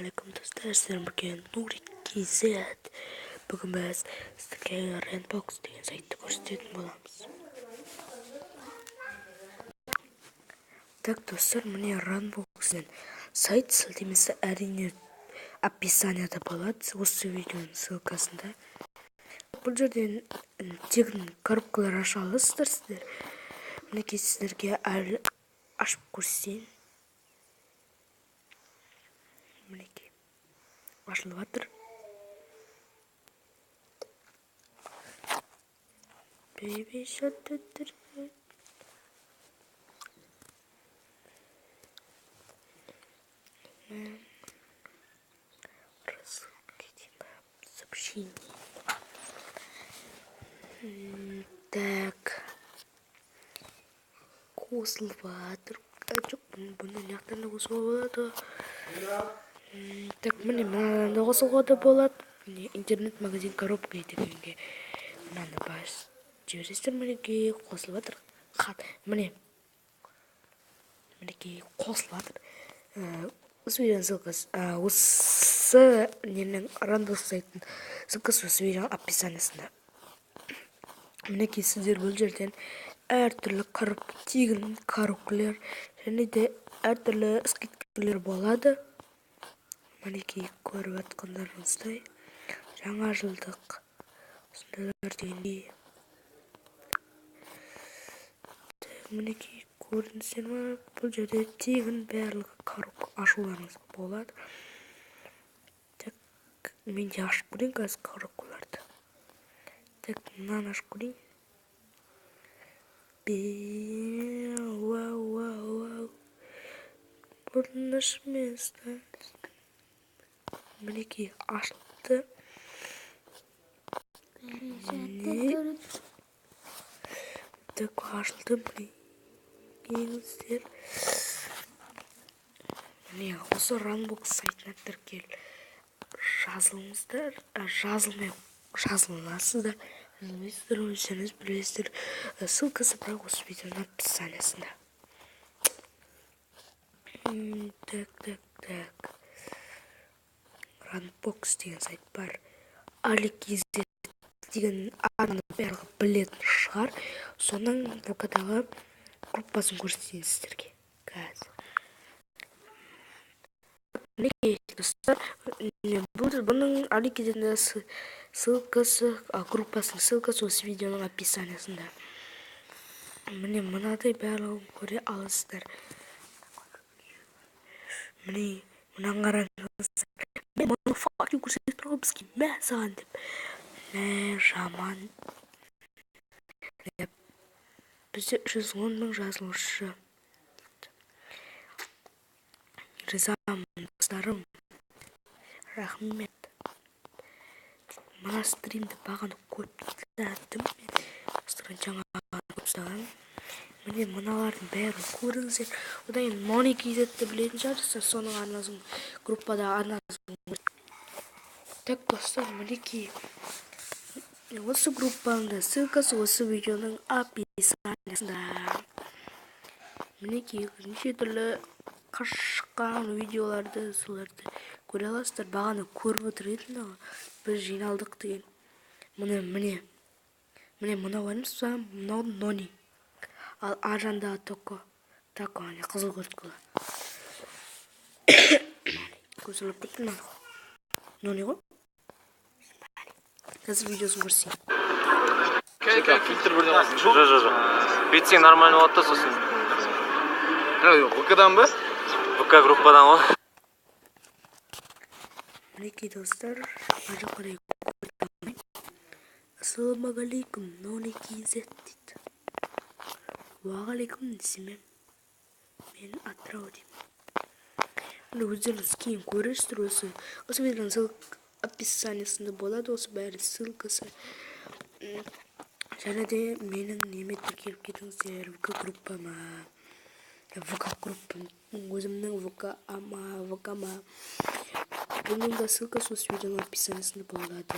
Assalamualaikum dostlar, sizler bugün Nuri KZ. Bugün biz sizlerge Rainbox degan saytni ko'rsatadigan bo'lamiz. Так, достар, міне Rainbox degan сайт сілтемесі әрине описаниеда болады, осы видеоның ссылкасында. Бұл жерден тегін коробкалар аша аласыздар сіздер. Мінекей сіздерге әлі ашып көрсетейін. Мінекей ашылып жатыр. Baby shut the door. Сообщение. Так. Қосылып жатыр. Жоқ, бұны жақтан да қосуға болады. Так, міне мынадан да қосуға да болады. Міне интернет-магазин коробка дегенге мынаны бас жібересіздер. Мінекей қосылып жатыр. Мінекей қосылып жатыр. Осы видеоның ссылкасы, осы ненің Rainbox сайттың ссылкасы осы видеоның описаниясында. Мінекей сіздер бұл жерден әртүрлі тегін коробкалар және де әртүрлі скидкалар болады. Мінекей көріп жатқандарыңыздай жаңа жылдық осындайлар дегендей. Мінекей көрдіңіздер ме? Бұл жерде тегін барлығы коробка ашуларыңызға болады. Так, мен де ашып көрейін қазір коробкаларды. Так, мынаны ашып көрейін. Вау. Бұл наш место. Мінекей ашылды. Так, ашылды. Мінекей. Міне осы Rainbox сайтына тіркел жазылыңыздар, жазыласыздар. Жазылмайсыздар, өздеріңіз білесіздер. Ссылкасы бірақ осы видеоның описаниясында. Так. Rainbox деген сайт бар. AliKZ деген адамның барлығы білетін шығар. Соның ВК-дағы группасын көрсетейін сіздерге. Мінекей достар, бұның AliKZ-дің ссылкасы, группасының ссылкасы осы видеоның описаниясында. Міне мынадай барлығын көре аласыздар. Міне мынаны қараңыздар. Мен мұны факт көрсетіп тұрған бізге мә саған деп. Мә жаман. Бізде 310 мың жазылушы. Ризамын достарым. Рахмет. Мына стримді бағаны көптәдім. Достарым жаңа көпстаған. Міне мыналардың бәрін көріңіздер. Одан кейін Nuri KZ-ді білетін шығарсыздар. Соның арнасын, группада арнасын. Так, достар, мінекей. Осы группаның ссылкасы осы видеоның описаниясында. Мінекей неше түрлі шыққан видеоларды, соларды көре аласыздар. Бағаны көріп отырдың, біз жиналдық деген. Міне мынау бармыз ба? Мынау Nuri. Ал аржандағы тако, қызыл көрткілі. Көзіліп күттім ма? Nuri ғой? Қазір видеосын көрсейін. Фильтр бірден қосың. Жоқ. Бетсең нормально болады да сосын. ВК-дан ба? ВК группадан ғой. Мінекей достар, ары қарай көріп. Ассалаумағалейкум, Nuri KZ дейді. Уағалейкум десеме. Мен Атырау деймін. Міне өздеріңіз кейін көресіздер осы видеоның описаниясында болады, осы бәрі ссылкасы. Және де менің неме тіркеліп кетіңіздер, ВК группама. Өзімнің ВК-ма. Бұның да ссылкасы осы видеоның описаниясында болады.